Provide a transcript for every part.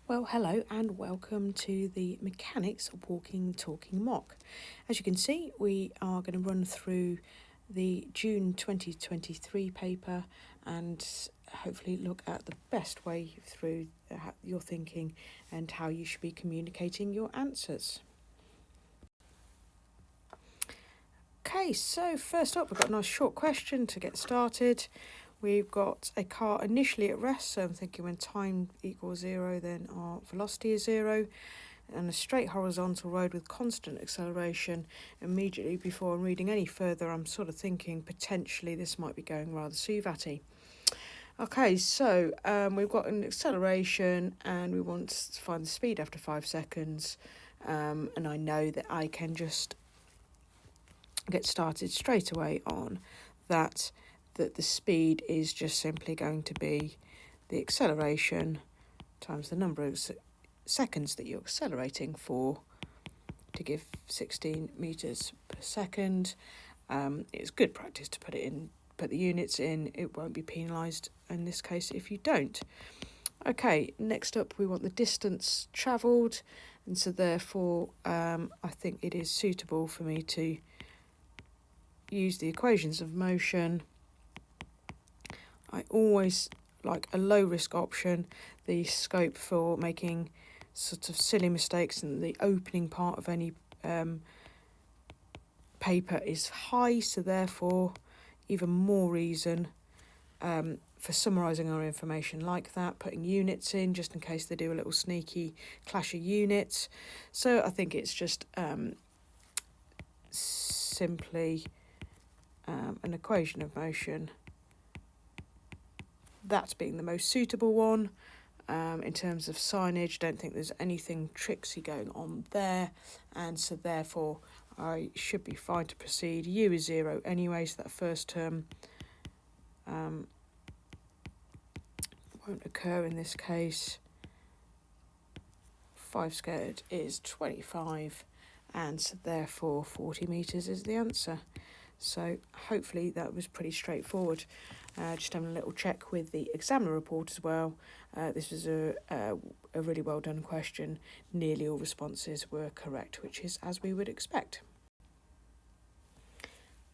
Well, hello and welcome to the Mechanics Walking Talking Mock. As you can see, we are going to run through the June 2023 paper and hopefully look at the best way through your thinking and how you should be communicating your answers. Okay, so first up, we've got a nice short question to get started. We've got a car initially at rest, so I'm thinking when time equals 0, then our velocity is 0, and a straight horizontal road with constant acceleration. Immediately before I'm reading any further, I'm sort of thinking potentially this might be going rather suvatty. Okay, so we've got an acceleration and we want to find the speed after 5 seconds, and I know that I can just get started straight away on that the speed is just simply going to be the acceleration times the number of seconds that you're accelerating for to give 16 meters per second. It's good practice to put the units in. It won't be penalised in this case if you don't. Okay, next up we want the distance travelled, and so therefore I think it is suitable for me to use the equations of motion. I always like a low risk option. The scope for making sort of silly mistakes in the opening part of any paper is high, so therefore even more reason for summarising our information like that, putting units in just in case they do a little sneaky clash of units. So I think it's just simply an equation of motion, that being the most suitable one. In terms of signage, don't think there's anything tricksy going on there, and so therefore I should be fine to proceed. U is 0 anyway, so that first term won't occur in this case. 5 squared is 25, and so therefore 40 metres is the answer. So hopefully that was pretty straightforward. Just having a little check with the examiner report as well. This was a really well done question. Nearly all responses were correct, which is as we would expect.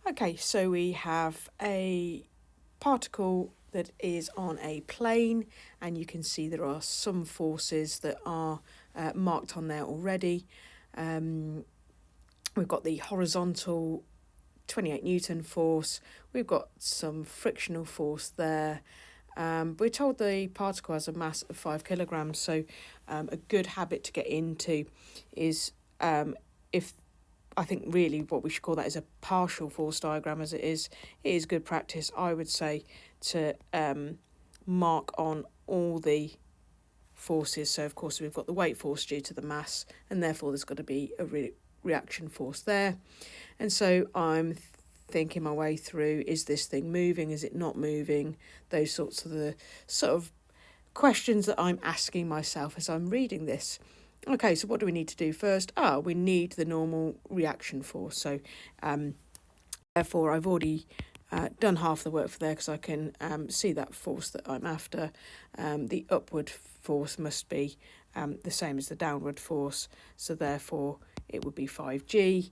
Okay, so we have a particle that is on a plane, and you can see there are some forces that are marked on there already. We've got the horizontal 28 Newton force, we've got some frictional force there. We're told the particle has a mass of 5 kilograms, so a good habit to get into is if I think really what we should call that is a partial force diagram, as it is good practice, I would say, to mark on all the forces. So of course we've got the weight force due to the mass, and therefore there's got to be a reaction force there. And so I'm thinking my way through, is this thing moving, is it not moving? Those sorts of questions that I'm asking myself as I'm reading this. Okay, so what do we need to do first? We need the normal reaction force. So therefore I've already done half the work for there, because I can see that force that I'm after. The upward force must be the same as the downward force, so therefore it would be 5G,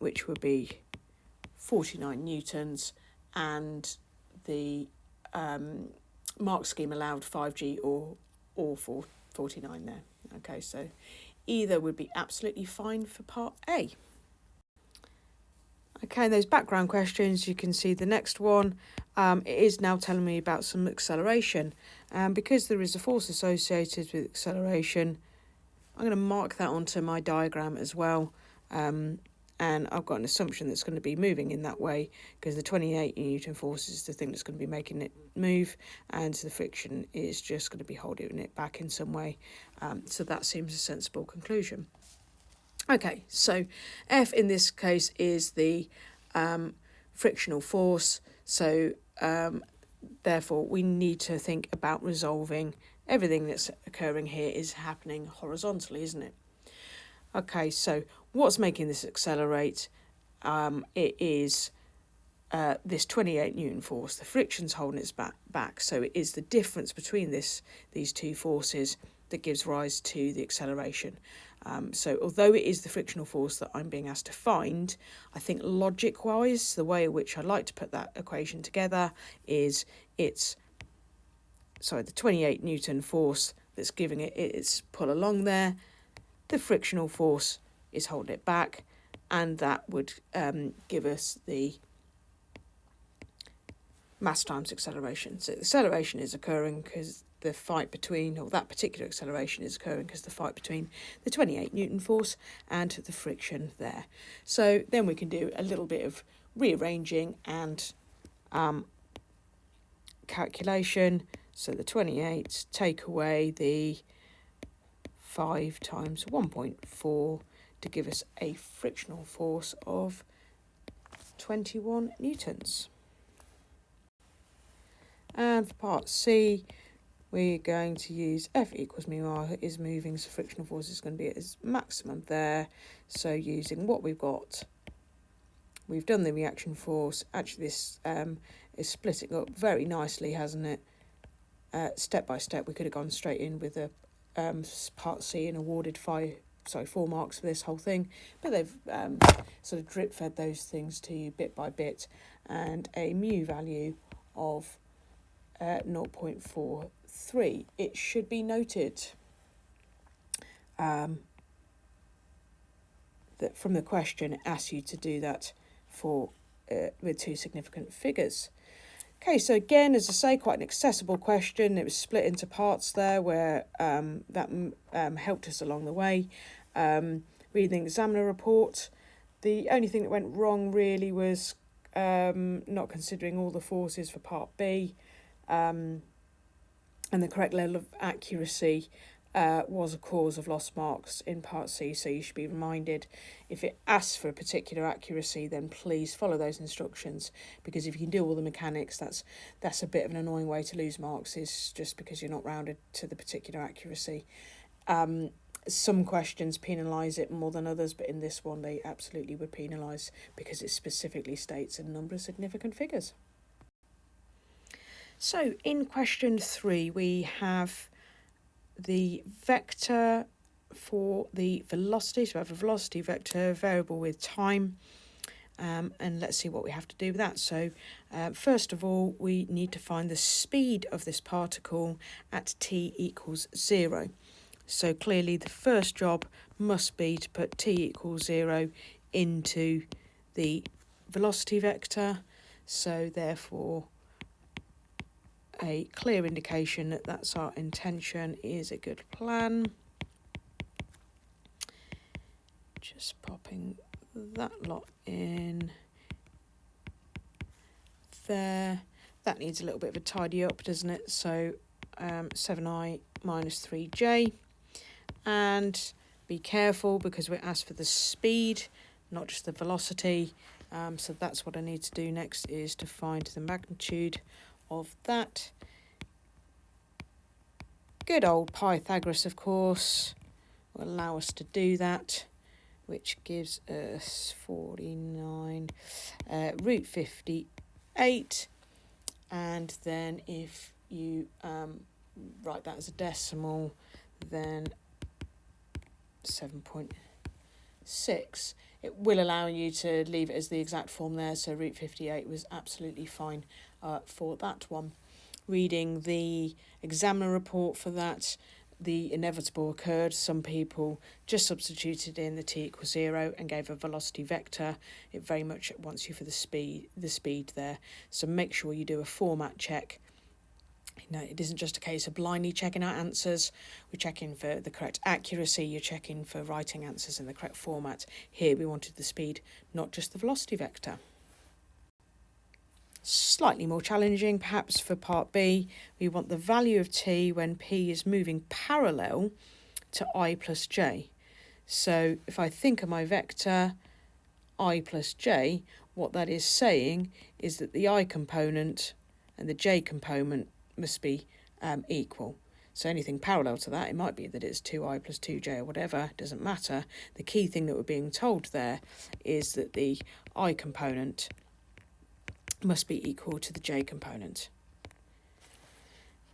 which would be 49 newtons, and the mark scheme allowed 5G or 49 there. Okay, so either would be absolutely fine for part A. Okay, those background questions, you can see the next one. It is now telling me about some acceleration. Because there is a force associated with acceleration, I'm going to mark that onto my diagram as well. And I've got an assumption that's going to be moving in that way, because the 28 Newton force is the thing that's going to be making it move, and the friction is just going to be holding it back in some way. So that seems a sensible conclusion. Okay, so F in this case is the frictional force, so therefore we need to think about resolving everything that's occurring here is happening horizontally, isn't it? Okay, so what's making this accelerate? It is this 28 Newton force. The friction's holding it back, so it is the difference between these two forces that gives rise to the acceleration. So although it is the frictional force that I'm being asked to find, I think logic-wise, the way in which I like to put that equation together is the 28 Newton force that's giving it its pull along there. The frictional force is holding it back, and that would give us the mass times acceleration. So the acceleration is occurring because the fight between, or that particular acceleration is occurring because the fight between the 28 Newton force and the friction there. So then we can do a little bit of rearranging and calculation. So the 28 take away the 5 times 1.4 to give us a frictional force of 21 newtons. And for part C, we're going to use F equals mu r is moving, so frictional force is going to be at its maximum there. So using what we've got, we've done the reaction force. Actually, this is splitting up very nicely, hasn't it? Step by step, we could have gone straight in with a part C and awarded 4 marks for this whole thing, but they've sort of drip fed those things to you bit by bit, and a mu value of 0.43. It should be noted that from the question it asks you to do that for with 2 significant figures. Okay, so again, as I say, quite an accessible question. It was split into parts there where that helped us along the way. Reading the examiner report, the only thing that went wrong really was not considering all the forces for part B, and the correct level of accuracy was a cause of lost marks in part C. So you should be reminded, if it asks for a particular accuracy, then please follow those instructions, because if you can do all the mechanics, that's a bit of an annoying way to lose marks, is just because you're not rounded to the particular accuracy. Some questions penalise it more than others, but in this one they absolutely would penalise because it specifically states a number of significant figures. So in question 3 we have the vector for the velocity. So we have a velocity vector variable with time, and let's see what we have to do with that. So first of all, we need to find the speed of this particle at t equals 0. So clearly the first job must be to put t equals 0 into the velocity vector. So therefore a clear indication that that's our intention is a good plan. Just popping that lot in there. That needs a little bit of a tidy up, doesn't it? So 7i minus 3j, and be careful because we're asked for the speed, not just the velocity. So that's what I need to do next, is to find the magnitude of that. Good old Pythagoras, of course, will allow us to do that, which gives us 49 root 58, and then if you write that as a decimal, then 7.6. It will allow you to leave it as the exact form there, so root 58 was absolutely fine for that one. Reading the examiner report for that, the inevitable occurred. Some people just substituted in the t equals 0 and gave a velocity vector. It very much wants you for the speed there. So make sure you do a format check. You know, it isn't just a case of blindly checking our answers. We're checking for the correct accuracy. You're checking for writing answers in the correct format. Here we wanted the speed, not just the velocity vector. Slightly more challenging, perhaps for part B, we want the value of t when p is moving parallel to I plus j. So if I think of my vector I plus j, what that is saying is that the I component and the j component must be equal. So anything parallel to that, it might be that it's 2i plus 2j or whatever, doesn't matter. The key thing that we're being told there is that the I component must be equal to the j component.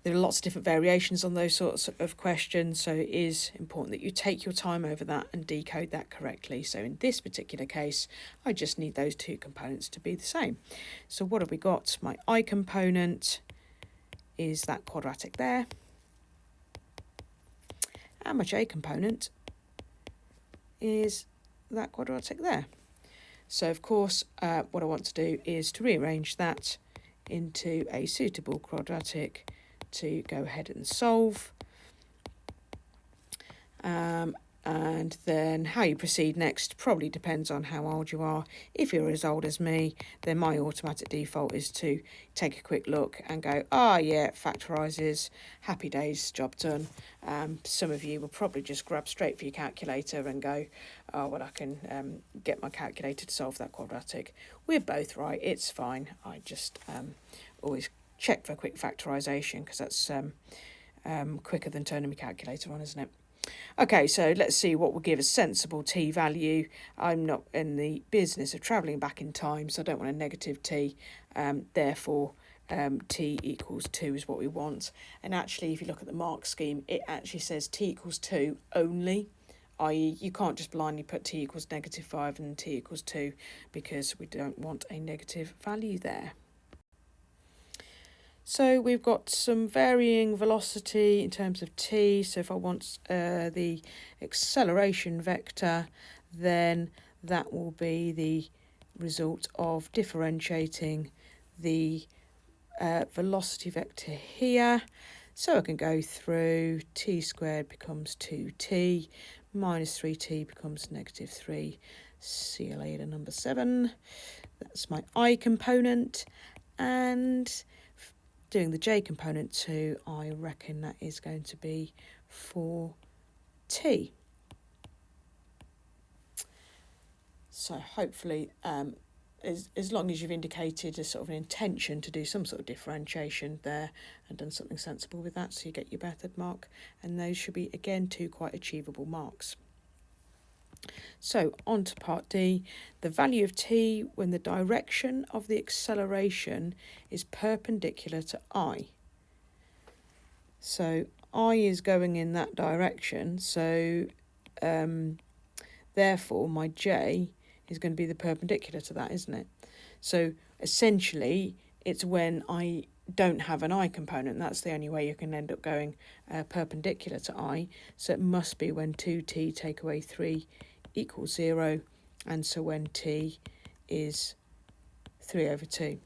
There are lots of different variations on those sorts of questions, so it is important that you take your time over that and decode that correctly. So in this particular case, I just need those two components to be the same. So what have we got? My I component is that quadratic there, and my j component is that quadratic there. So of course, what I want to do is to rearrange that into a suitable quadratic to go ahead and solve. And then how you proceed next probably depends on how old you are. If you're as old as me, then my automatic default is to take a quick look and go, yeah, factorises, happy days, job done. Some of you will probably just grab straight for your calculator and go, I can get my calculator to solve that quadratic. We're both right, it's fine. I just always check for quick factorisation because that's quicker than turning my calculator on, isn't it? Okay, so let's see what will give a sensible t value. I'm not in the business of travelling back in time, so I don't want a negative t. Therefore, t equals 2 is what we want. And actually, if you look at the mark scheme, it actually says t equals 2 only, i.e. you can't just blindly put t equals -5 and t equals 2 because we don't want a negative value there. So we've got some varying velocity in terms of t. So if I want the acceleration vector, then that will be the result of differentiating the velocity vector here. So I can go through t squared becomes 2t, minus 3t becomes -3. See you later, number 7. That's my I component. And doing the j component too, I reckon that is going to be 4t. So hopefully, as long as you've indicated a sort of an intention to do some sort of differentiation there and done something sensible with that, so you get your method mark, and those should be, again, 2 quite achievable marks. So on to part D, the value of t when the direction of the acceleration is perpendicular to I. So I is going in that direction, so therefore my j is going to be the perpendicular to that, isn't it? So essentially it's when I don't have an I component, that's the only way you can end up going perpendicular to I, so it must be when 2t take away 3 equals 0, and so when t is 3/2.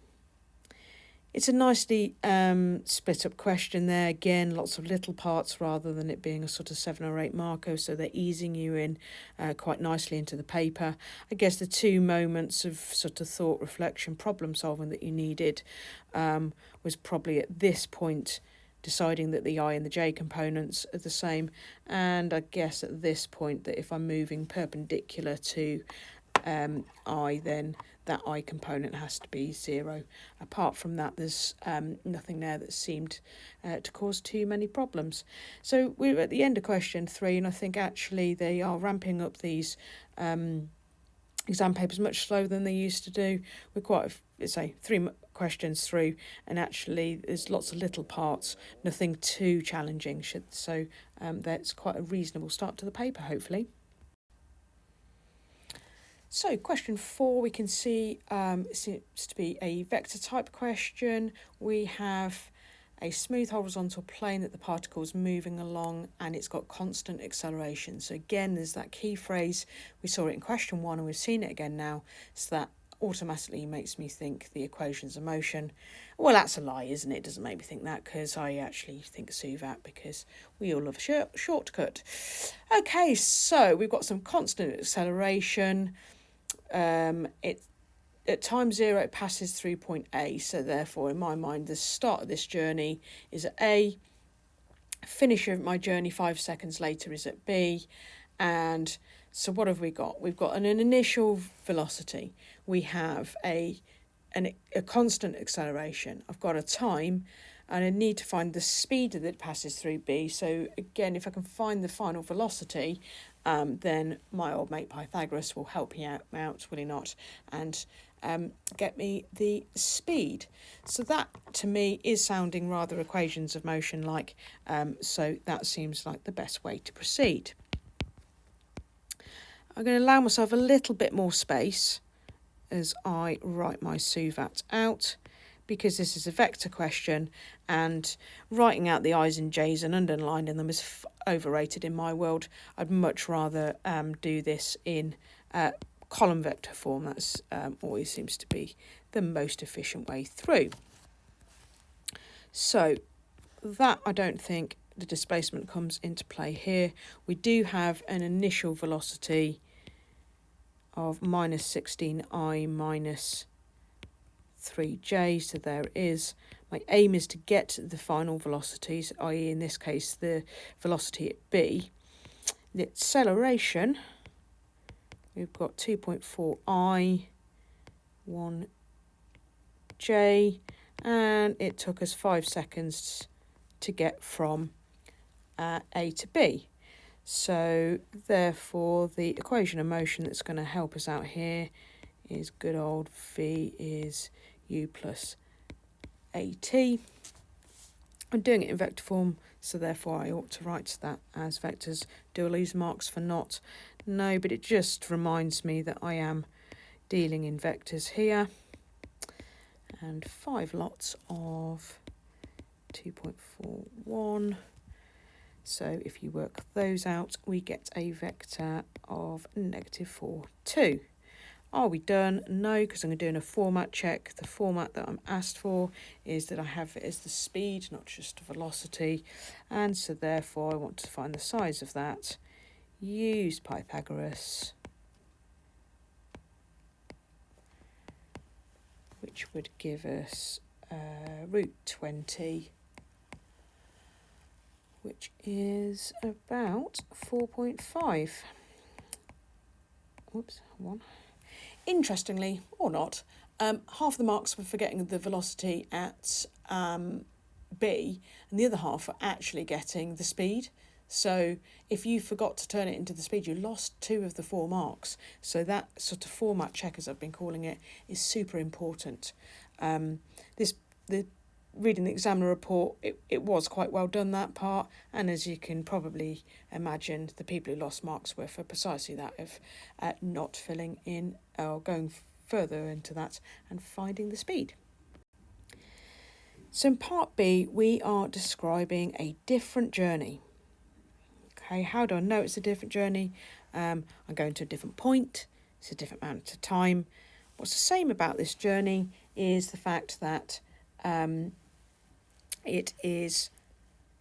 It's a nicely split up question there. Again, lots of little parts rather than it being a sort of 7 or 8 marker, so they're easing you in quite nicely into the paper. I guess the 2 moments of sort of thought, reflection, problem solving that you needed was probably at this point deciding that the I and the j components are the same, and I guess at this point that if I'm moving perpendicular to I, then that I component has to be 0. Apart from that, there's nothing there that seemed to cause too many problems. So we're at the end of question 3, and I think actually they are ramping up these exam papers much slower than they used to do. We're quite, let's say, 3 questions through, and actually there's lots of little parts, nothing too challenging. So that's quite a reasonable start to the paper, hopefully. So question 4, we can see seems to be a vector type question. We have a smooth horizontal plane that the particle is moving along, and it's got constant acceleration. So again, there's that key phrase. We saw it in question 1 and we've seen it again now. So that automatically makes me think the equations of motion. Well, that's a lie, isn't it? It doesn't make me think that, because I actually think SUVAT, because we all love a shortcut. Okay, so we've got some constant acceleration. At time 0 it passes through point A, so therefore in my mind the start of this journey is at A, finish of my journey 5 seconds later is at B, and so what have we got? We've got an initial velocity, we have a constant acceleration, I've got a time, and I need to find the speed that it passes through B. So again, if I can find the final velocity, then my old mate Pythagoras will help me out, will he not? And get me the speed. So that to me is sounding rather equations of motion like, so that seems like the best way to proceed. I'm going to allow myself a little bit more space as I write my SUVAT out, because this is a vector question and writing out the I's and J's and underlining them is overrated in my world. I'd much rather do this in column vector form. That's always seems to be the most efficient way through. So that, I don't think the displacement comes into play here. We do have an initial velocity of minus 16I minus 3j, so there it is. My aim is to get the final velocities, i.e. in this case the velocity at B. The acceleration, we've got 2.4I, 1j, and it took us 5 seconds to get from A to B. So therefore the equation of motion that's going to help us out here is good old V is U plus AT. I'm doing it in vector form, so therefore I ought to write that as vectors. Do I lose marks for not? No, but it just reminds me that I am dealing in vectors here. And 5 lots of 2.41. So if you work those out, we get a vector of -4, 2. Are we done? No, because I'm doing a format check. The format that I'm asked for is that I have it as the speed, not just velocity. And so therefore I want to find the size of that. Use Pythagoras, which would give us root 20, which is about 4.5. Whoops, 1. Interestingly, or not, half the marks were for getting the velocity at B, and the other half were actually getting the speed. So if you forgot to turn it into the speed, you lost 2 of the 4 marks. So that sort of format check, as I've been calling it, is super important. Reading the examiner report, it was quite well done, that part, and as you can probably imagine, the people who lost marks were for precisely that, of not filling in or going further into that and finding the speed. So in part B, we are describing a different journey. Okay, how do I know it's a different journey? I'm going to a different point, it's a different amount of time. What's the same about this journey is the fact that it is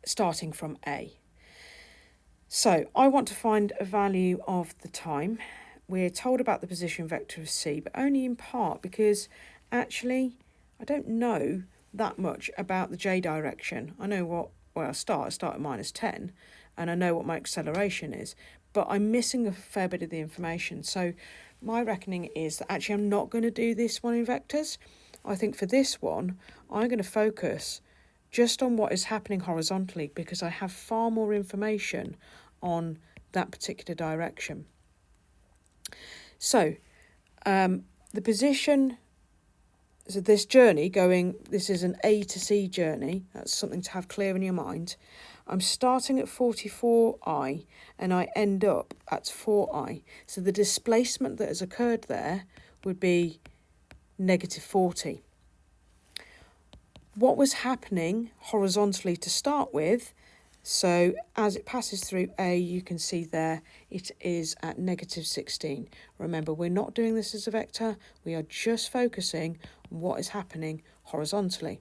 starting from A. So I want to find a value of the time. We're told about the position vector of C, but only in part, because actually I don't know that much about the J direction. I know where I start at -10, and I know what my acceleration is, but I'm missing a fair bit of the information. So my reckoning is that actually I'm not going to do this one in vectors. I think for this one, I'm going to focus just on what is happening horizontally, because I have far more information on that particular direction. So the position, so this journey this is an A to C journey. That's something to have clear in your mind. I'm starting at 44I and I end up at 4I. So the displacement that has occurred there would be -40. What was happening horizontally to start with, so as it passes through A, you can see there it is at -16. Remember, we're not doing this as a vector, we are just focusing on what is happening horizontally.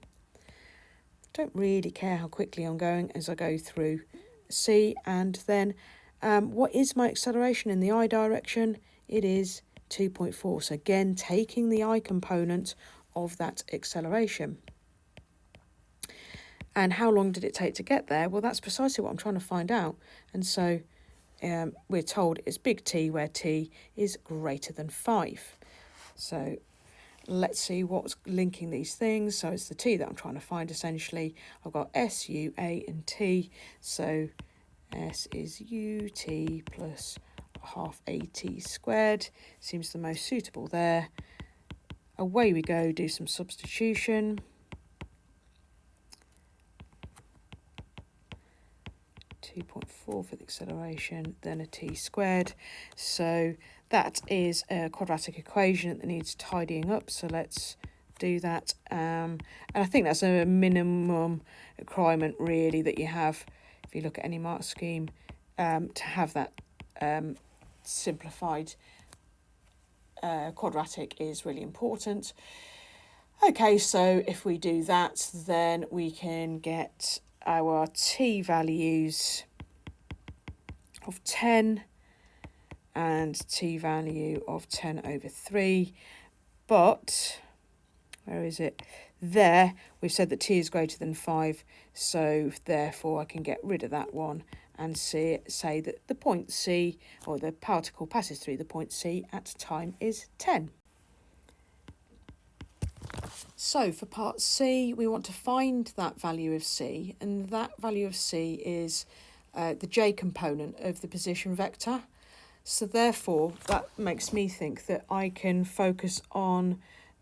Don't really care how quickly I'm going as I go through C, and then what is my acceleration in the I direction? It is 2.4. So again, taking the I component of that acceleration. And how long did it take to get there? Well, that's precisely what I'm trying to find out. And so we're told it's big T, where T is greater than 5. So Let's see what's linking these things. So it's the t that I'm trying to find essentially. I've got s, u, a and t. So s is ut plus half at squared. Seems the most suitable there. Away we go, do some substitution. 2.4 for the acceleration, then a t squared. So that is a quadratic equation that needs tidying up. So let's do that. And I think that's a minimum requirement really that you have, if you look at any mark scheme, to have that simplified quadratic is really important. Okay, so if we do that, then we can get our t values of 10 and t value of 10 over 3. But, where is it? There, we've said that t is greater than 5, so therefore I can get rid of that one and say that the point C, or the particle passes through the point C at time is 10. So for part C, we want to find that value of C, and that value of C is the j component of the position vector. So therefore, that makes me think that I can focus on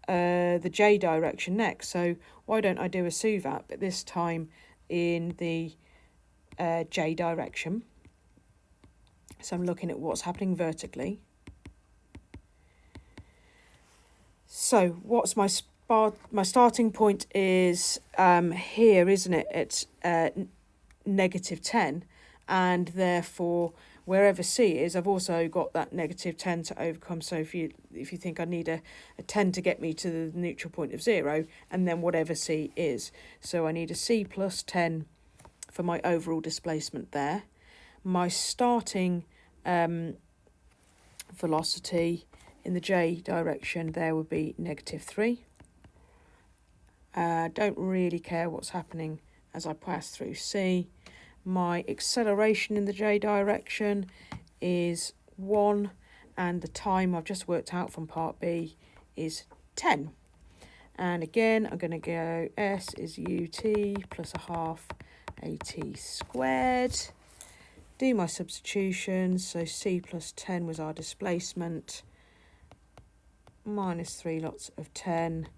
the j direction next. So why don't I do a SUVAP, but this time in the j direction. So I'm looking at what's happening vertically. So what's my starting point is here, isn't it? It's negative 10, and therefore wherever C is, I've also got that negative 10 to overcome. So if you think I need a 10 to get me to the neutral point of 0, and then whatever C is. So I need a C plus 10 for my overall displacement there. My starting velocity in the j direction there would be negative 3. Don't really care what's happening as I pass through C. My acceleration in the j direction is 1, and the time I've just worked out from part B is 10. And again, I'm going to go S is ut plus a half at squared. Do my substitutions. So C plus 10 was our displacement, minus 3 lots of 10,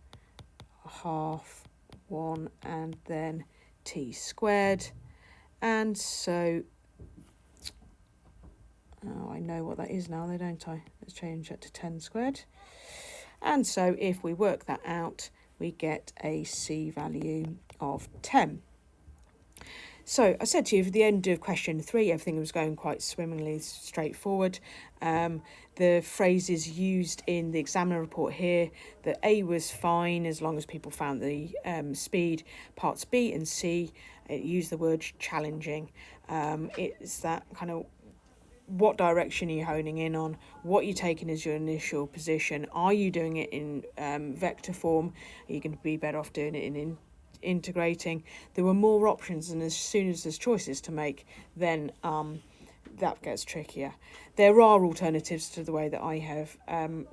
a half, 1, and then t squared. And so, I know what that is now, though, don't I? Let's change that to 10 squared. And so if we work that out, we get a C value of 10. So I said to you, at the end of question 3, everything was going quite swimmingly, straightforward. The phrases used in the examiner report here, that A was fine as long as people found the speed. Parts B and C, it used the word challenging. It's that kind of, what direction are you honing in on? What you're taking as your initial position? Are you doing it in vector form? Are you going to be better off doing it in integrating? There were more options, and as soon as there's choices to make, then that gets trickier. There are alternatives to the way that I have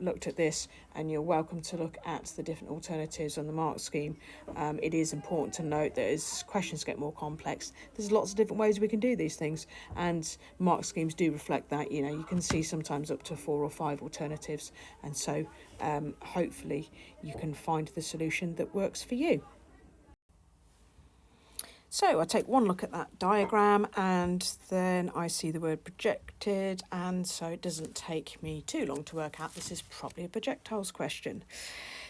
looked at this, and you're welcome to look at the different alternatives on the mark scheme. It is important to note that as questions get more complex, there's lots of different ways we can do these things, and mark schemes do reflect that. You can see sometimes up to 4 or 5 alternatives, and so hopefully you can find the solution that works for you. So I take one look at that diagram, and then I see the word projected, and so it doesn't take me too long to work out this is probably a projectiles question.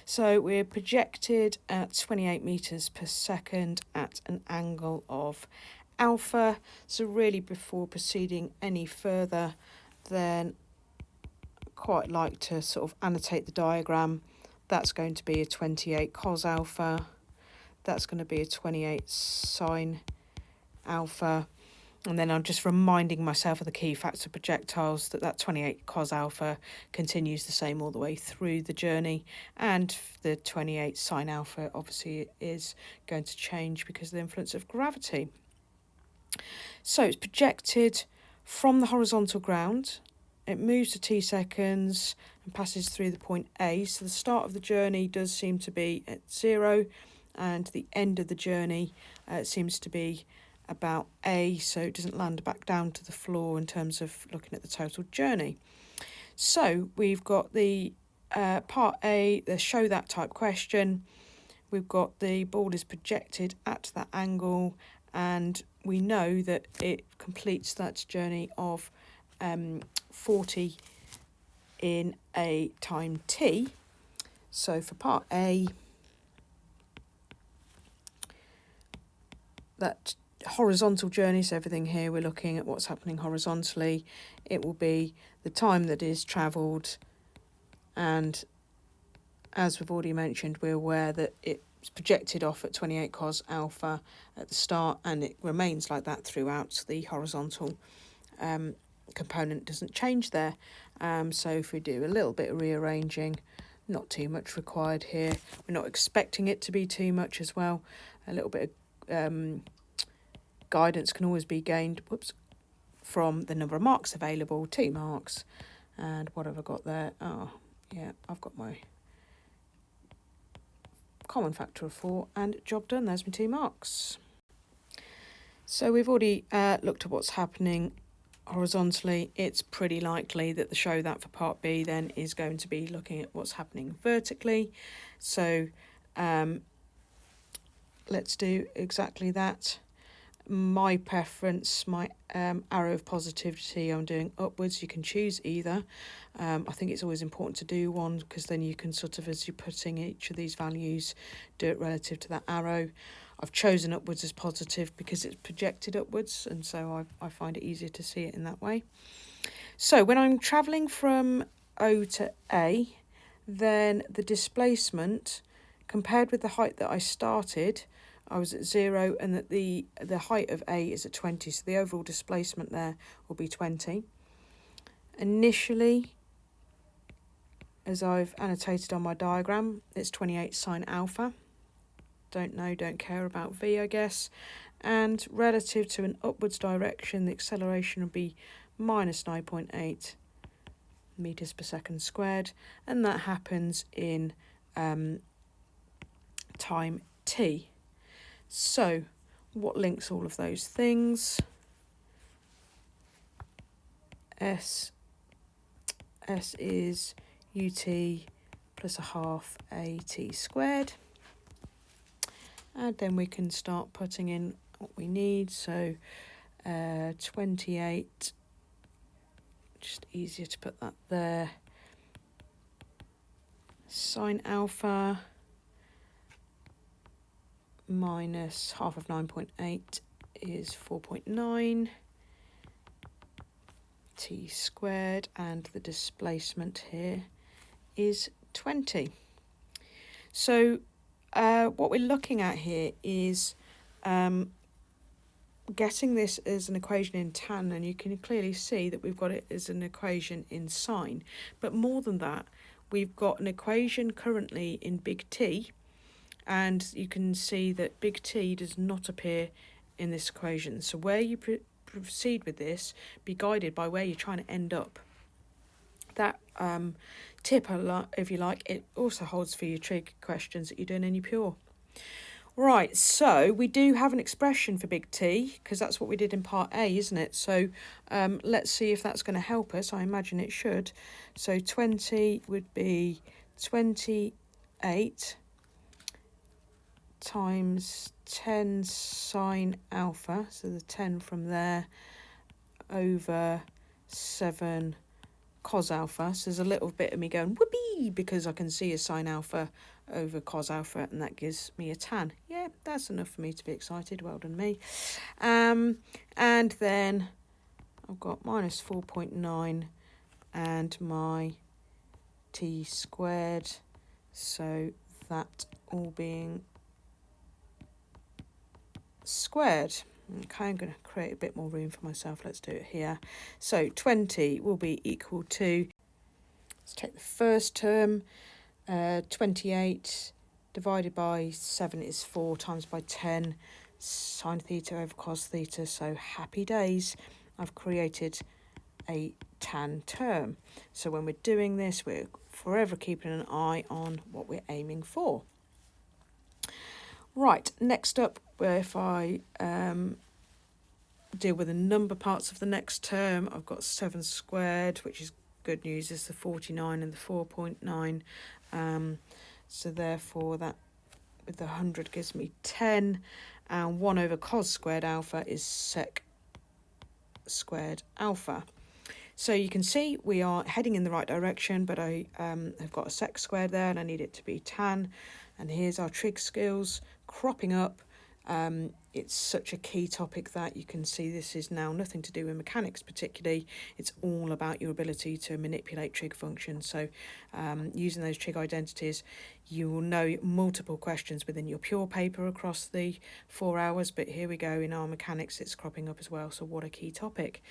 So we're projected at 28 metres per second at an angle of alpha. So really, before proceeding any further, then I'd quite like to sort of annotate the diagram. That's going to be a 28 cos alpha. That's going to be a 28 sine alpha. And then I'm just reminding myself of the key facts of projectiles, that 28 cos alpha continues the same all the way through the journey. And the 28 sine alpha obviously is going to change because of the influence of gravity. So it's projected from the horizontal ground. It moves to t seconds, and passes through the point A. So the start of the journey does seem to be at 0, and the end of the journey seems to be about A, so it doesn't land back down to the floor in terms of looking at the total journey. So we've got the part A, the show that type question. We've got the ball is projected at that angle, and we know that it completes that journey of 40 in a time t. So for part A, that horizontal journey, so everything here we're looking at what's happening horizontally, it will be the time that is travelled, and as we've already mentioned, we're aware that it's projected off at 28 cos alpha at the start, and it remains like that throughout. So the horizontal component doesn't change there. So if we do a little bit of rearranging, not too much required here. We're not expecting it to be too much as well. A little bit of guidance can always be gained from the number of marks available, 2 marks. And what have I got there? Oh, yeah, I've got my common factor of 4, and job done. There's my 2 marks. So we've already looked at what's happening horizontally. It's pretty likely that the show that for part B then is going to be looking at what's happening vertically. So let's do exactly that. My preference, my arrow of positivity, I'm doing upwards. You can choose either. I think it's always important to do one, because then you can sort of, as you're putting each of these values, do it relative to that arrow. I've chosen upwards as positive because it's projected upwards, and so I find it easier to see it in that way. So when I'm travelling from O to A, then the displacement, compared with the height that I started, I was at 0, and that the height of A is at 20, so the overall displacement there will be 20. Initially, as I've annotated on my diagram, it's 28 sine alpha. Don't know, don't care about V, I guess. And relative to an upwards direction, the acceleration will be minus 9.8 meters per second squared, and that happens in time t. So what links all of those things? S is ut plus a half at squared. And then we can start putting in what we need. So 28, just easier to put that there. Sine alpha minus half of 9.8 is 4.9 t squared, and the displacement here is 20. So what we're looking at here is getting this as an equation in tan, and you can clearly see that we've got it as an equation in sine. But more than that, we've got an equation currently in big T, and you can see that big T does not appear in this equation. So where you proceed with this, be guided by where you're trying to end up. That tip, if you like, it also holds for your trig questions that you're doing in your pure. Right, so we do have an expression for big T, because that's what we did in part A, isn't it? So let's see if that's going to help us. I imagine it should. So 20 would be 28 times 10 sine alpha, so the 10 from there, over 7 cos alpha. So there's a little bit of me going whoopee, because I can see a sine alpha over cos alpha, and that gives me a tan. Yeah, that's enough for me to be excited. Well done me. And then I've got minus 4.9 and my t squared, so that all being squared. Okay, I'm going to create a bit more room for myself. Let's do it here. So 20 will be equal to, let's take the first term, 28 divided by 7 is 4, times by 10 sine theta over cos theta. So happy days, I've created a tan term. So when we're doing this, we're forever keeping an eye on what we're aiming for. Right, next up, if I deal with the number parts of the next term, I've got 7 squared, which is good news, is the 49 and the 4.9. So therefore that with the 100 gives me 10, and 1 over cos squared alpha is sec squared alpha. So you can see we are heading in the right direction, but I have got a sec squared there and I need it to be tan. And here's our trig skills cropping up. It's such a key topic that you can see this is now nothing to do with mechanics particularly. It's all about your ability to manipulate trig functions. So using those trig identities, you will know multiple questions within your pure paper across the 4 hours. But here we go, in our mechanics, it's cropping up as well. So what a key topic.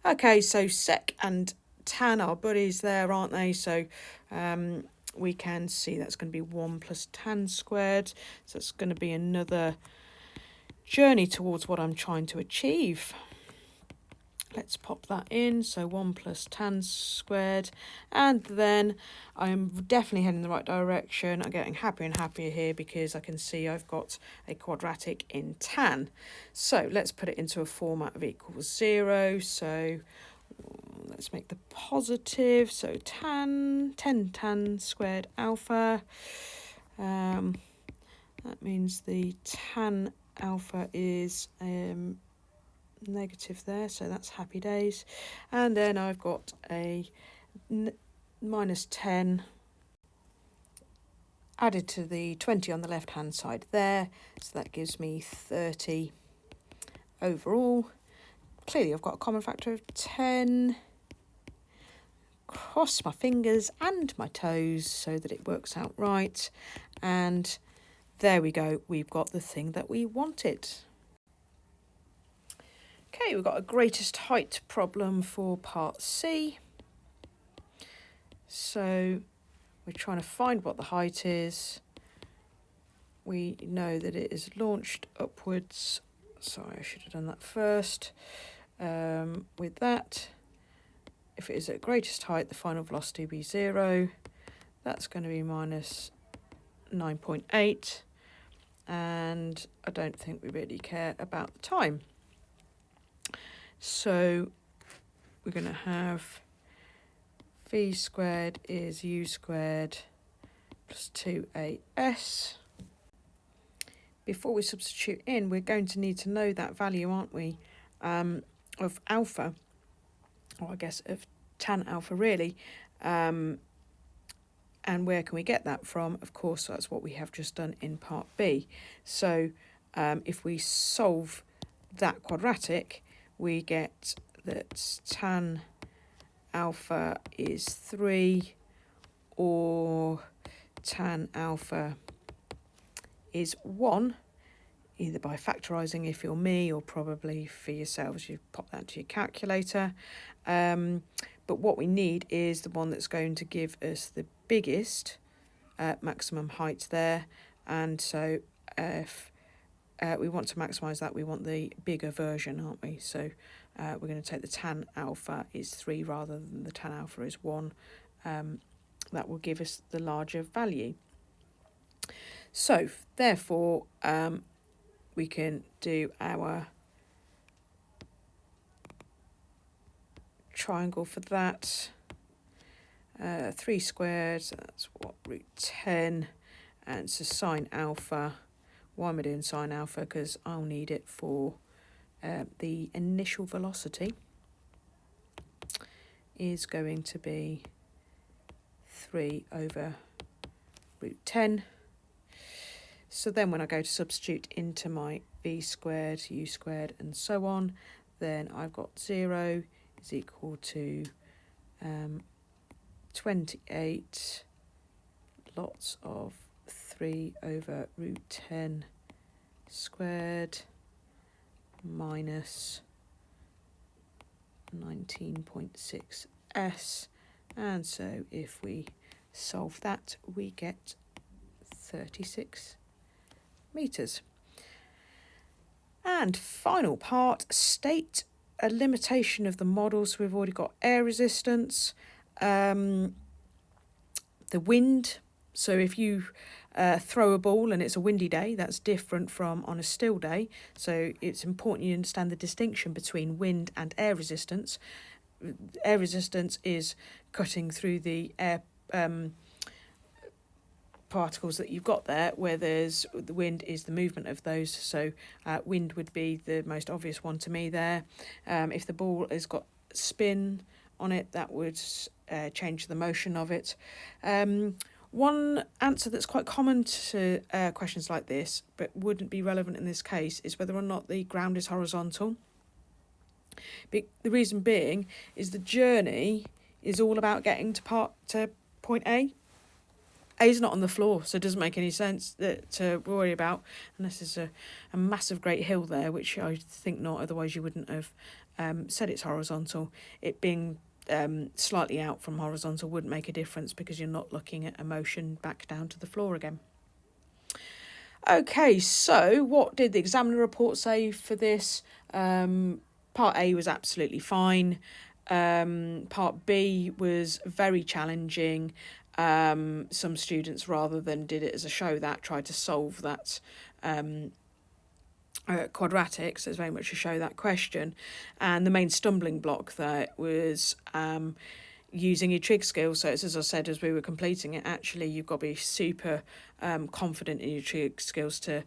Okay, so sec and tan are buddies there, aren't they? So we can see that's going to be 1 plus tan squared. So it's going to be another journey towards what I'm trying to achieve. Let's pop that in. So 1 plus tan squared. And then I'm definitely heading in the right direction. I'm getting happier and happier here because I can see I've got a quadratic in tan. So let's put it into a format of equals 0. So let's make the positive. So 10 tan squared alpha. That means the tan alpha is negative there, so that's happy days. And then I've got a minus 10 added to the 20 on the left hand side there, so that gives me 30 overall. Clearly I've got a common factor of 10. Cross my fingers and my toes so that it works out right, and there we go, we've got the thing that we wanted. Okay, we've got a greatest height problem for part C. So we're trying to find what the height is. We know that it is launched upwards. Sorry, I should have done that first. With that, if it is at greatest height, the final velocity will be 0. That's going to be minus 9.8. And I don't think we really care about the time. So we're going to have v squared is u squared plus 2as. Before we substitute in, we're going to need to know that value, aren't we, of alpha, or I guess of tan alpha really. And where can we get that from? Of course, that's what we have just done in part B. So if we solve that quadratic, we get that tan alpha is 3, or tan alpha is 1, either by factorising if you're me, or probably for yourselves, you pop that to your calculator. But what we need is the one that's going to give us the biggest maximum height there. And so if we want to maximise that, we want the bigger version, aren't we? So we're going to take the tan alpha is 3 rather than the tan alpha is 1. That will give us the larger value. So therefore, we can do our triangle for that. 3 squared, so that's what, root 10. And so sine alpha. Why am I doing sine alpha? Because I'll need it for the initial velocity is going to be 3 over root 10. So then when I go to substitute into my v squared, u squared and so on, then I've got 0 is equal to 28 lots of 3 over root 10 squared minus 19.6s. And so if we solve that, we get 36 metres. And final part, state a limitation of the model. So we've already got air resistance, the wind. So if you throw a ball and it's a windy day, that's different from on a still day. So it's important you understand the distinction between wind and air resistance. Air resistance is cutting through the air particles that you've got there, where there's the wind is the movement of those. So wind would be the most obvious one to me there. If the ball has got spin on it, that would change the motion of it. One answer that's quite common to questions like this, but wouldn't be relevant in this case, is whether or not the ground is horizontal. The reason being is the journey is all about getting to point A. A is not on the floor, so it doesn't make any sense to worry about unless there's a massive great hill there, which I think not, otherwise you wouldn't have said it's horizontal. It being slightly out from horizontal wouldn't make a difference because you're not looking at a motion back down to the floor again. Okay, so what did the examiner report say for this? Part A was absolutely fine. Part B was very challenging. Some students, rather than did it as a show that, tried to solve that quadratic, so it's very much a show that question. And the main stumbling block there was using your trig skills. So it's, as I said, as we were completing it, actually you've got to be super confident in your trig skills to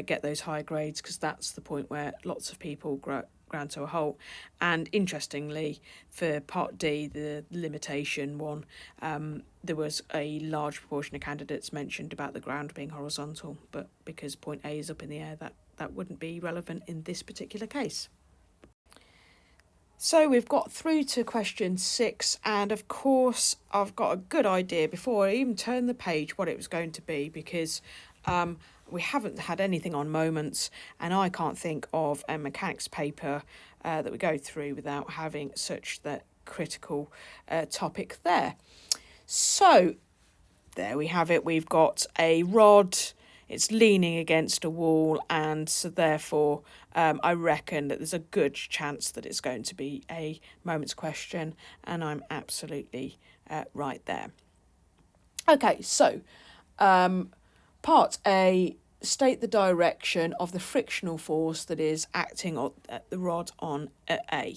get those high grades, because that's the point where lots of people ground to a halt. And interestingly, for part D, the limitation one, there was a large proportion of candidates mentioned about the ground being horizontal, but because point A is up in the air, that wouldn't be relevant in this particular case. So we've got through to question 6, and of course I've got a good idea before I even turn the page what it was going to be, because we haven't had anything on moments, and I can't think of a mechanics paper that we go through without having such that critical topic there. So there we have it. We've got a rod, it's leaning against a wall, and so therefore I reckon that there's a good chance that it's going to be a moments question, and I'm absolutely right there. Okay, so part A, state the direction of the frictional force that is acting on the rod on A.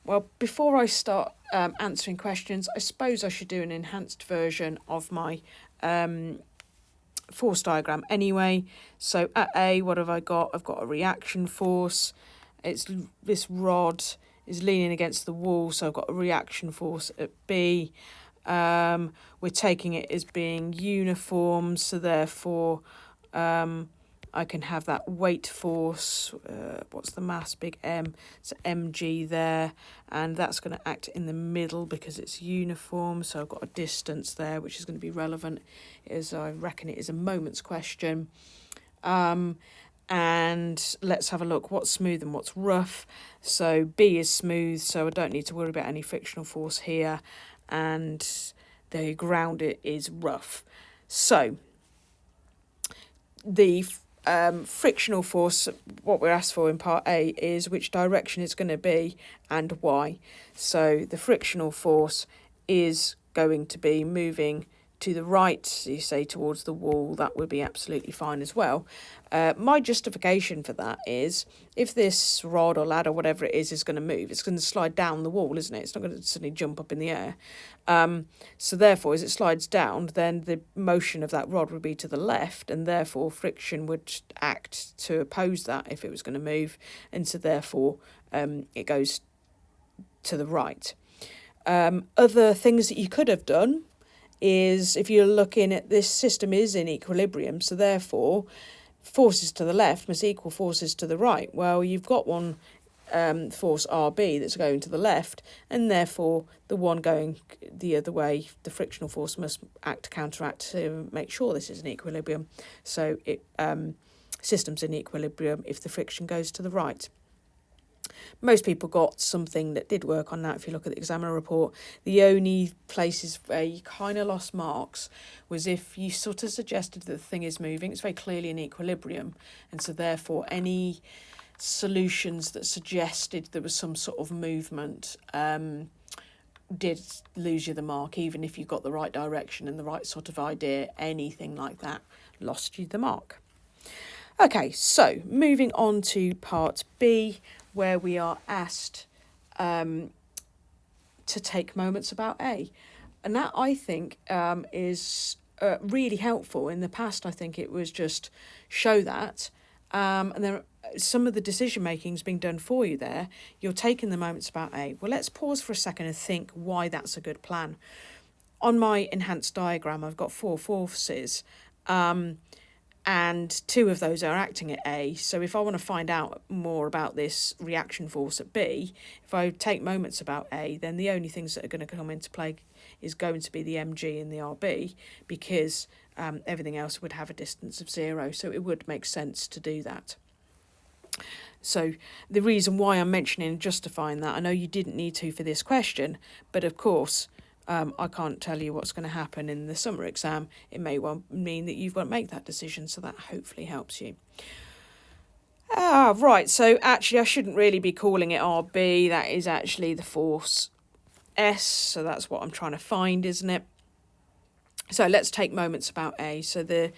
Well, before I start answering questions, I suppose I should do an enhanced version of my force diagram anyway. So at A, what have I got? I've got a reaction force. It's this rod is leaning against the wall, so I've got a reaction force at B. We're taking it as being uniform, so therefore I can have that weight force, what's the mass, big M, so mg there, and that's going to act in the middle because it's uniform, so I've got a distance there which is going to be relevant, as I reckon it is a moments question. And let's have a look what's smooth and what's rough. So B is smooth, so I don't need to worry about any frictional force here, and the ground it is rough. So the frictional force, what we're asked for in part A is which direction it's going to be and why. So the frictional force is going to be moving to the right, so you say towards the wall, that would be absolutely fine as well. My justification for that is if this rod or ladder, whatever it is going to move, it's going to slide down the wall, isn't it? It's not going to suddenly jump up in the air. So therefore, as it slides down, then the motion of that rod would be to the left, and therefore friction would act to oppose that if it was going to move, and so therefore it goes to the right. Other things that you could have done is, if you're looking at this system is in equilibrium, so therefore forces to the left must equal forces to the right. Well, you've got one force RB that's going to the left, and therefore the one going the other way, the frictional force, must counteract to make sure this is in equilibrium. So it system's in equilibrium if the friction goes to the right. Most people got something that did work on that if you look at the examiner report. The only places where you kind of lost marks was if you sort of suggested that the thing is moving. It's very clearly in equilibrium, and so therefore any solutions that suggested there was some sort of movement did lose you the mark, even if you got the right direction and the right sort of idea. Anything like that lost you the mark. Okay, so moving on to part B, where we are asked to take moments about A. And that, I think, is really helpful. In the past, I think it was just show that, and then some of the decision making is being done for you there. You're taking the moments about A. Well, let's pause for a second and think why that's a good plan. On my enhanced diagram, I've got 4 forces, and 2 of those are acting at A. So if I want to find out more about this reaction force at B, if I take moments about A, then the only things that are going to come into play is going to be the mg and the rb, because everything else would have a distance of 0. So it would make sense to do that. So the reason why I'm mentioning and justifying that, I know you didn't need to for this question, but of course I can't tell you what's going to happen in the summer exam. It may well mean that you've got to make that decision, so that hopefully helps you. Right, so actually I shouldn't really be calling it RB. That is actually the force S, so that's what I'm trying to find, isn't it? So let's take moments about A. So the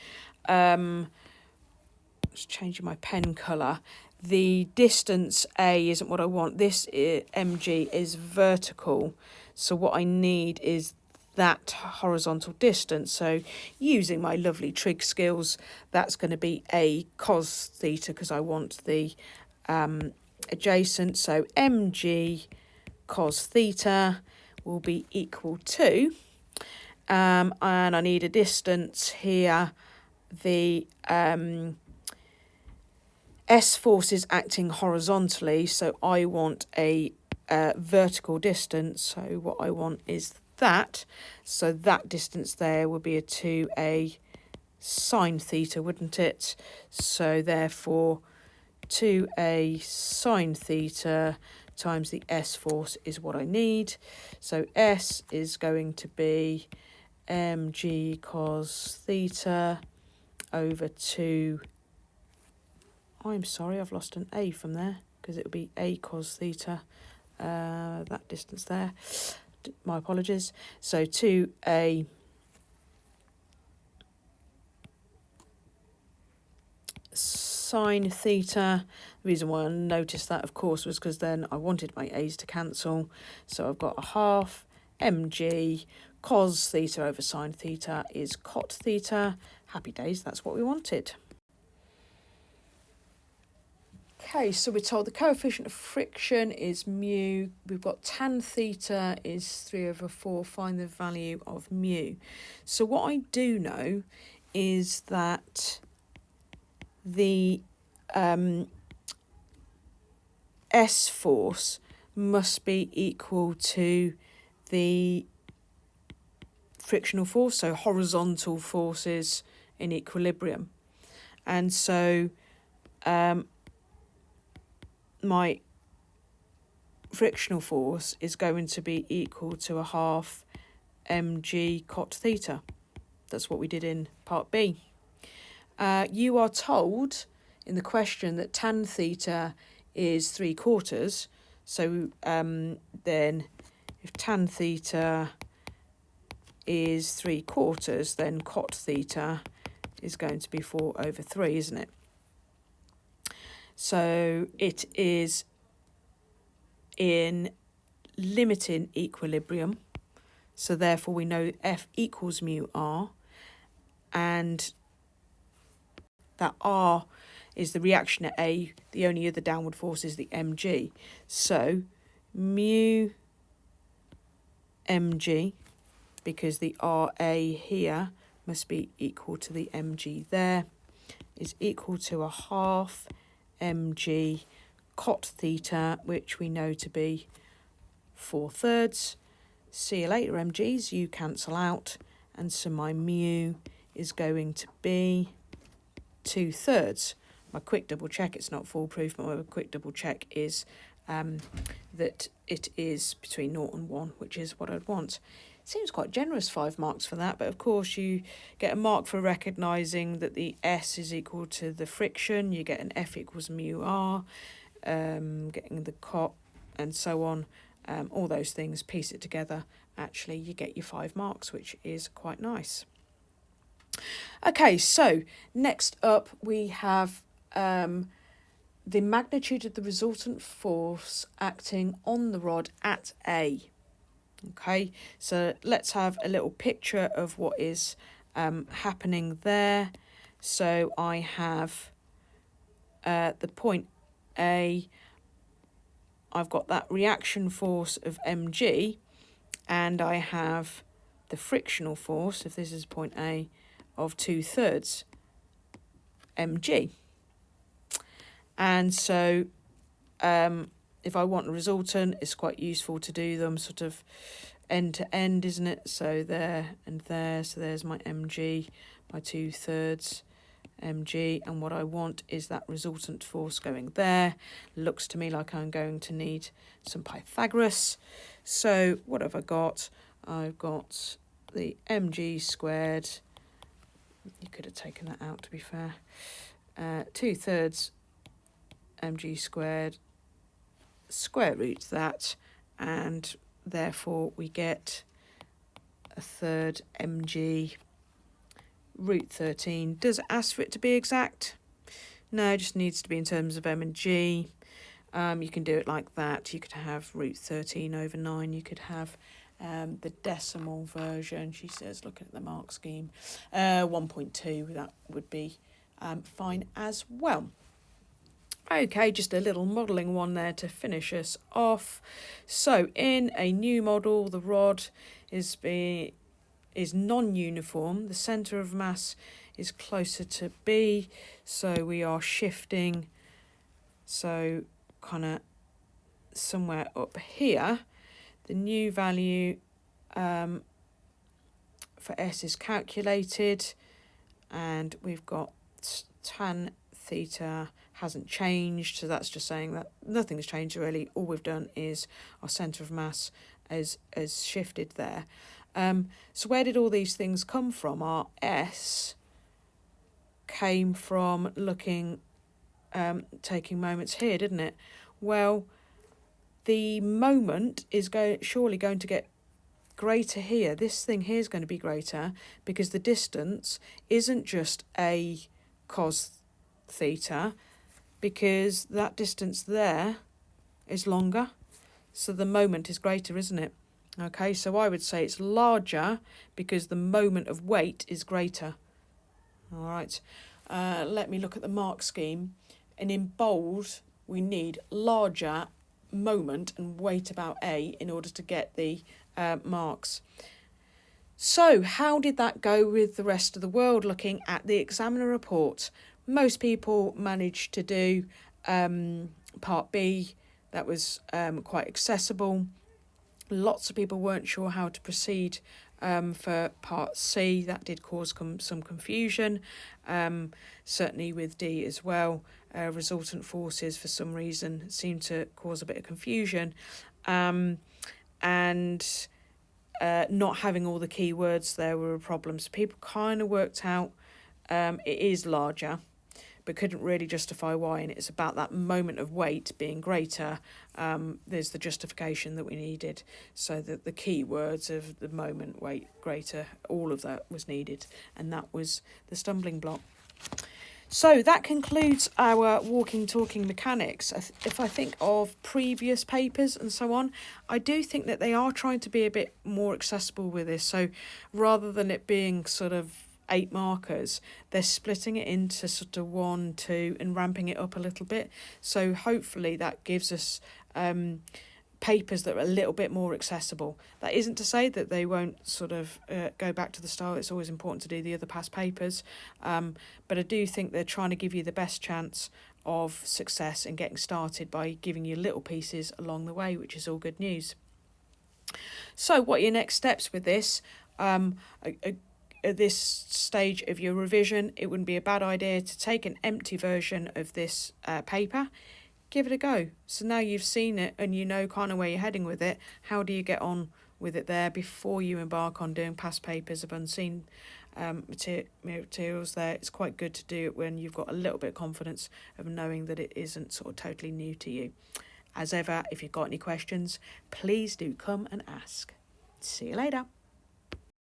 just changing my pen colour. The distance A isn't what I want. This mg is vertical. So what I need is that horizontal distance. So using my lovely trig skills, that's going to be A cos theta, because I want the adjacent. So mg cos theta will be equal to, and I need a distance here. The S force is acting horizontally, so I want a vertical distance. So what I want is that. So that distance there would be a 2a sine theta, wouldn't it? So therefore 2a sine theta times the S force is what I need. So S is going to be mg cos theta over 2. I'm sorry, I've lost an A from there, because it would be A cos theta, that distance there. My apologies. So 2A sine theta. The reason why I noticed that, of course, was because then I wanted my A's to cancel. So I've got a half mg cos theta over sine theta is cot theta. Happy days, that's what we wanted. Okay, so we're told the coefficient of friction is mu. We've got tan theta is 3/4. Find the value of mu. So what I do know is that the S force must be equal to the frictional force, so horizontal forces in equilibrium. And so my frictional force is going to be equal to a half mg cot theta. That's what we did in part B. You are told in the question that tan theta is 3/4. So then if tan theta is 3/4, then cot theta is going to be 4/3, isn't it? So it is in limiting equilibrium. So therefore we know F equals mu R, and that R is the reaction at A. The only other downward force is the mg. So mu mg, because the RA here must be equal to the mg there, is equal to a half mg cot theta, which we know to be 4/3. See you later, mg's. You cancel out, and so my mu is going to be 2/3. My quick double check, it's not foolproof, but my quick double check is that it is between 0 and 1, which is what I'd want. Seems quite generous, 5 marks for that, but of course you get a mark for recognising that the S is equal to the friction, you get an F equals mu r, getting the cot and so on, all those things, piece it together, actually you get your 5 marks, which is quite nice. Okay, so next up we have the magnitude of the resultant force acting on the rod at A. Okay, so let's have a little picture of what is happening there. So I have the point A, I've got that reaction force of mg, and I have the frictional force, if this is point A, of 2/3 mg. And so if I want a resultant, it's quite useful to do them sort of end to end, isn't it? So there and there, so there's my mg, my 2/3 mg, and what I want is that resultant force going there. Looks to me like I'm going to need some Pythagoras. So what have I got? I've got the mg squared, you could have taken that out to be fair, 2/3 mg squared, square root that, and therefore we get 1/3 mg root 13. Does it ask for it to be exact? No, it just needs to be in terms of m and g. You can do it like that. You could have root 13 over 9. You could have the decimal version. She says, looking at the mark scheme, 1.2. That would be fine as well. Okay, just a little modelling one there to finish us off. So in a new model, the rod is non-uniform. The centre of mass is closer to B, so we are shifting, so kind of somewhere up here. The new value for S is calculated, and we've got tan theta hasn't changed, so that's just saying that nothing's changed really. All we've done is our centre of mass has shifted there. So where did all these things come from? Our S came from looking, taking moments here, didn't it? Well, the moment is surely going to get greater here. This thing here is going to be greater because the distance isn't just a cos theta, because that distance there is longer, so the moment is greater, isn't it? Okay, so I would say it's larger because the moment of weight is greater. All right, let me look at the mark scheme, and in bold we need larger moment and weight about A in order to get the marks. So how did that go with the rest of the world looking at the examiner report? Most people managed to do part B. That was quite accessible. Lots of people weren't sure how to proceed for part C. That did cause some confusion, certainly with D as well. Resultant forces for some reason seemed to cause a bit of confusion, and not having all the keywords there were a problem. So people kind of worked out it is larger, but couldn't really justify why, and it's about that moment of weight being greater. There's the justification that we needed, so that the key words of the moment, weight, greater, all of that was needed, and that was the stumbling block. So that concludes our walking, talking mechanics. If I think of previous papers and so on, I do think that they are trying to be a bit more accessible with this. So rather than it being sort of 8 markers, they're splitting it into sort of 1, 2 and ramping it up a little bit. So hopefully that gives us papers that are a little bit more accessible. That isn't to say that they won't sort of go back to the style. It's always important to do the other past papers, but I do think they're trying to give you the best chance of success and getting started by giving you little pieces along the way, which is all good news. So what are your next steps with this? At this stage of your revision, it wouldn't be a bad idea to take an empty version of this paper, give it a go. So now you've seen it and you know kind of where you're heading with it. How do you get on with it there before you embark on doing past papers of unseen materials there. It's quite good to do it when you've got a little bit of confidence of knowing that it isn't sort of totally new to you. As ever, if you've got any questions, please do come and ask. See you later.